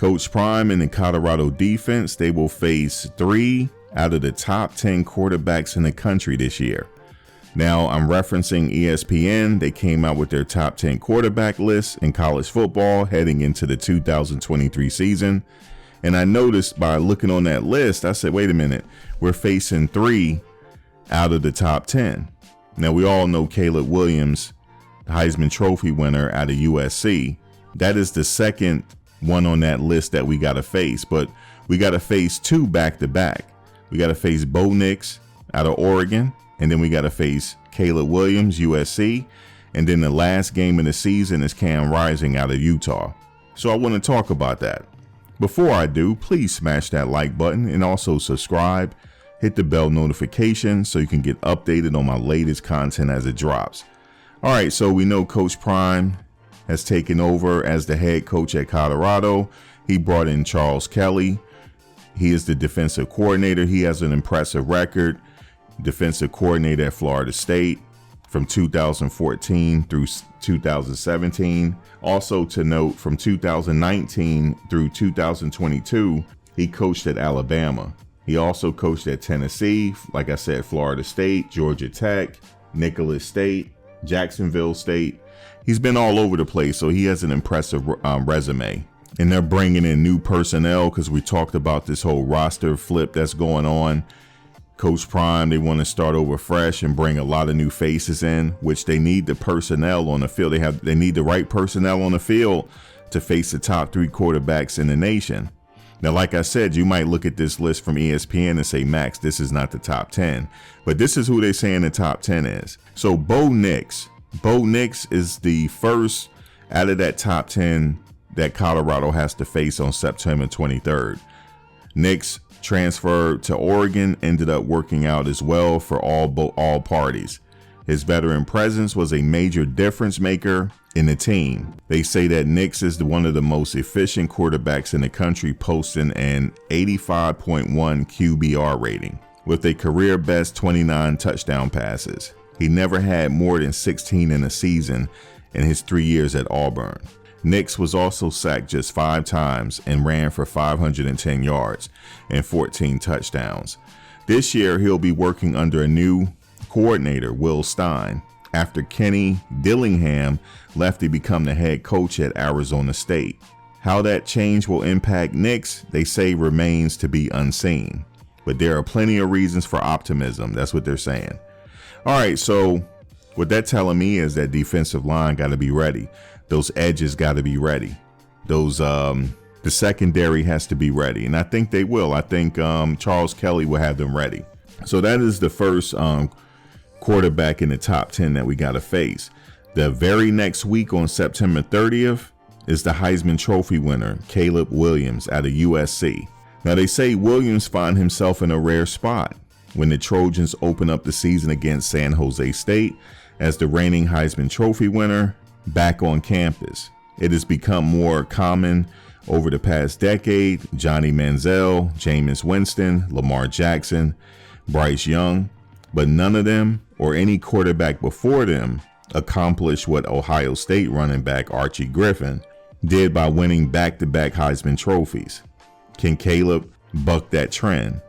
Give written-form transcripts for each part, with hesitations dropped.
Coach Prime and the Colorado defense, they will face 3 out of the top 10 quarterbacks in the country this year. Now, I'm referencing ESPN. They came out with their top 10 quarterback list in college football heading into the 2023 season. And I noticed by looking on that list, I said, wait a minute, we're facing 3 out of the top 10. Now, we all know Caleb Williams, the Heisman Trophy winner out of USC. That is the second one on that list that we got to face, but we got to face 2 back to back. We got to face Bo Nix out of Oregon, and then we got to face Caleb Williams, USC. And then the last game of the season is Cam Rising out of Utah. So I want to talk about that. Before I do, please smash that like button and also subscribe. Hit the bell notification so you can get updated on my latest content as it drops. All right, so we know Coach Prime has taken over as the head coach at Colorado. He brought in Charles Kelly. He is the defensive coordinator. He has an impressive record. Defensive coordinator at Florida State from 2014 through 2017. Also to note, from 2019 through 2022, he coached at Alabama. He also coached at Tennessee, like I said, Florida State, Georgia Tech, Nicholas State, Jacksonville State. He's been all over the place, so he has an impressive resume. And they're bringing in new personnel because we talked about this whole roster flip that's going on. Coach Prime, they want to start over fresh and bring a lot of new faces in, which they need the personnel on the field. They need the right personnel on the field to face the top 3 quarterbacks in the nation. Now, like I said, you might look at this list from ESPN and say, Max, this is not the top 10. But this is who they're saying the top 10 is. So Bo Nix is the first out of that top 10 that Colorado has to face on September 23rd. Nix transferred to Oregon, ended up working out as well for all parties. His veteran presence was a major difference maker in the team. They say that Nix is one of the most efficient quarterbacks in the country, posting an 85.1 QBR rating with a career best 29 touchdown passes. He never had more than 16 in a season in his 3 years at Auburn. Nix was also sacked just 5 times and ran for 510 yards and 14 touchdowns. This year, he'll be working under a new coordinator, Will Stein, after Kenny Dillingham left to become the head coach at Arizona State. How that change will impact Nix, they say, remains to be unseen. But there are plenty of reasons for optimism. That's what they're saying. All right, so what they're telling me is that defensive line got to be ready. Those edges got to be ready. The secondary has to be ready. And I think they will. I think Charles Kelly will have them ready. So that is the first quarterback in the top 10 that we got to face. The very next week on September 30th is the Heisman Trophy winner, Caleb Williams out of USC. Now they say Williams found himself in a rare spot when the Trojans open up the season against San Jose State as the reigning Heisman Trophy winner back on campus. It has become more common over the past decade. Johnny Manziel, Jameis Winston, Lamar Jackson, Bryce Young, but none of them or any quarterback before them accomplished what Ohio State running back Archie Griffin did by winning back-to-back Heisman trophies. Can Caleb buck that trend?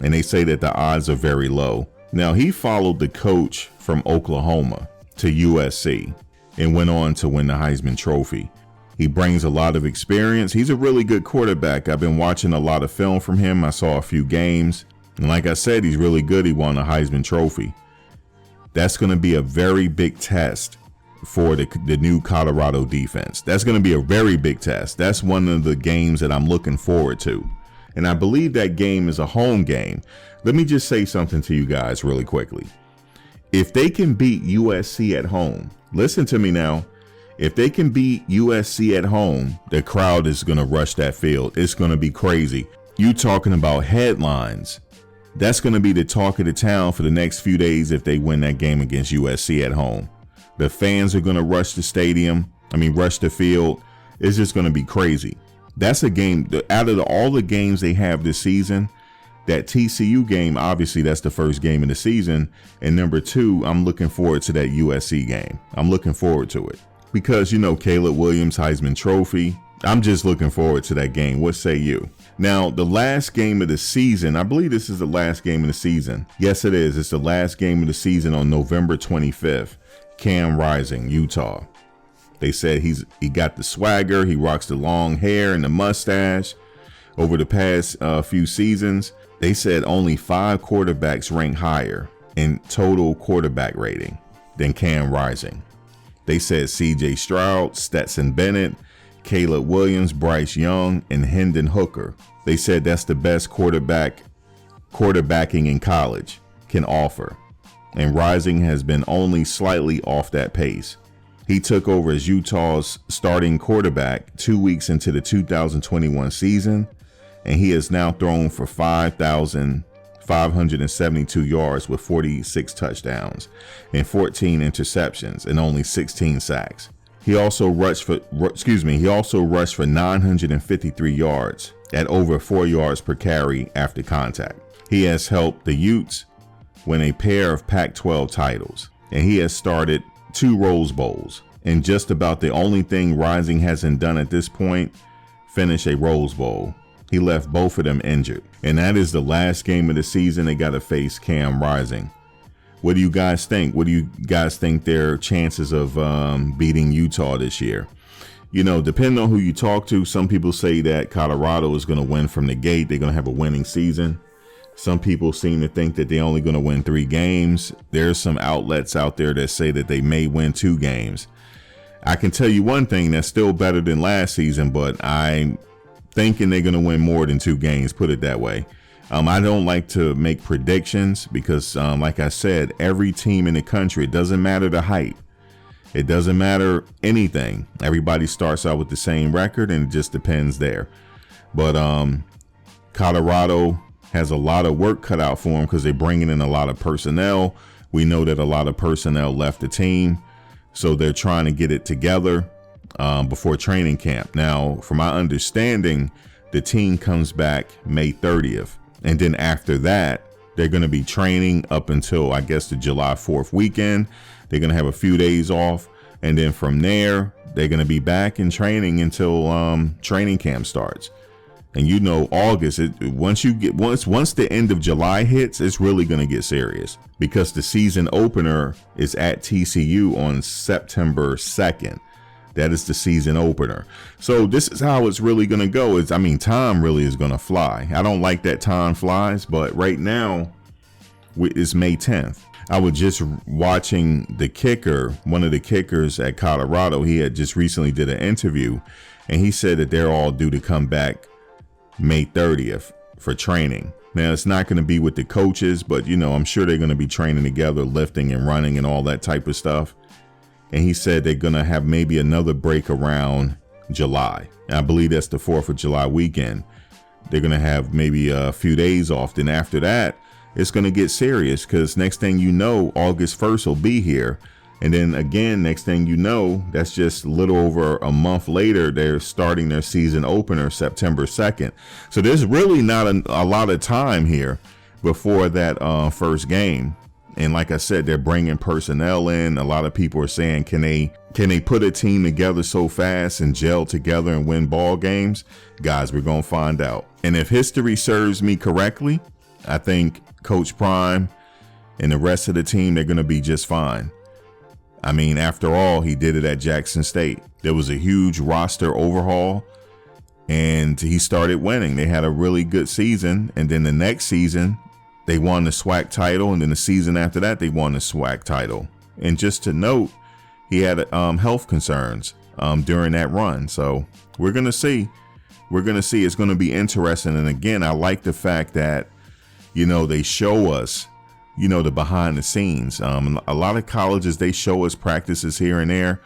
And they say that the odds are very low. Now, he followed the coach from Oklahoma to USC and went on to win the Heisman Trophy. He brings a lot of experience. He's a really good quarterback. I've been watching a lot of film from him. I saw a few games. And like I said, he's really good. He won a Heisman Trophy. That's going to be a very big test for the new Colorado defense. That's going to be a very big test. That's one of the games that I'm looking forward to. And I believe that game is a home game. Let me just say something to you guys really quickly. If they can beat USC at home, listen to me now. If they can beat USC at home, the crowd is going to rush that field. It's going to be crazy. You talking about headlines. That's going to be the talk of the town for the next few days if they win that game against USC at home. The fans are going to rush the stadium. Rush the field. It's just going to be crazy. That's a game, out of all the games they have this season, that TCU game, obviously that's the first game of the season. And number two, I'm looking forward to that USC game. I'm looking forward to it. because, you know, Caleb Williams, Heisman Trophy. I'm just looking forward to that game. What say you? Now, the last game of the season, I believe this is the last game of the season. Yes, it is. It's the last game of the season on November 25th. Cam Rising, Utah. They said he got the swagger. He rocks the long hair and the mustache. Over the past few seasons, they said only 5 quarterbacks rank higher in total quarterback rating than Cam Rising. They said CJ Stroud, Stetson Bennett, Caleb Williams, Bryce Young, and Hendon Hooker. They said that's the best quarterbacking in college can offer. And Rising has been only slightly off that pace. He took over as Utah's starting quarterback 2 weeks into the 2021 season, and he has now thrown for 5,572 yards with 46 touchdowns and 14 interceptions and only 16 sacks. He also rushed for 953 yards at over 4 yards per carry after contact. He has helped the Utes win a pair of Pac-12 titles, and he has started 2 Rose Bowls. And just about the only thing Rising hasn't done at this point, finish a Rose Bowl. He left both of them injured. And that is the last game of the season. They got to face Cam Rising. What do you guys think? What do you guys think their chances of beating Utah this year? You know, depending on who you talk to, some people say that Colorado is going to win from the gate. They're going to have a winning season. Some people seem to think that they're only going to win 3 games. There's some outlets out there that say that they may win 2 games. I can tell you one thing that's still better than last season, but I'm thinking they're going to win more than 2 games, put it that way. I don't like to make predictions because, like I said, every team in the country, it doesn't matter the height. It doesn't matter anything. Everybody starts out with the same record, and it just depends there. But Colorado has a lot of work cut out for them because they're bringing in a lot of personnel. We know that a lot of personnel left the team, so they're trying to get it together before training camp. Now, from my understanding, the team comes back May 30th. And then after that, they're going to be training up until, I guess, the July 4th weekend. They're going to have a few days off. And then from there, they're going to be back in training until training camp starts. And you know, August, once the end of July hits, it's really going to get serious because the season opener is at TCU on September 2nd. That is the season opener. So this is how it's really going to go. Time really is going to fly. I don't like that time flies, but right now it's May 10th. I was just watching the kicker, one of the kickers at Colorado. He had just recently did an interview, and he said that they're all due to come back May 30th for training. Now, it's not going to be with the coaches, but, you know, I'm sure they're going to be training together, lifting and running and all that type of stuff. And he said they're going to have maybe another break around July. And I believe that's the 4th of July weekend. They're going to have maybe a few days off. Then after that, it's going to get serious because next thing you know, August 1st will be here. And then again, next thing you know, that's just a little over a month later, they're starting their season opener September 2nd. So there's really not a lot of time here before that first game. And like I said, they're bringing personnel in. A lot of people are saying, can they put a team together so fast and gel together and win ball games? Guys, we're going to find out. And if history serves me correctly, I think Coach Prime and the rest of the team, they're going to be just fine. I mean, after all, he did it at Jackson State. There was a huge roster overhaul, and he started winning. They had a really good season, and then the next season, they won the SWAC title, and then the season after that, they won the SWAC title. And just to note, he had health concerns during that run. So we're going to see. We're going to see. It's going to be interesting. And again, I like the fact that, you know, they show us, you know, the behind the scenes. A lot of colleges, they show us practices here and there,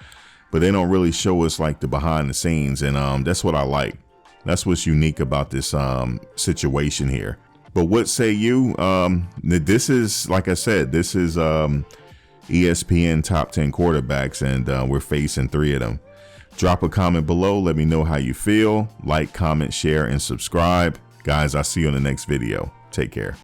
but they don't really show us like the behind the scenes. And that's what I like. That's what's unique about this situation here. But what say you? This is, like I said, this is ESPN top 10 quarterbacks, and we're facing 3 of them. Drop a comment below. Let me know how you feel. Like, comment, share, and subscribe. Guys, I'll see you in the next video. Take care.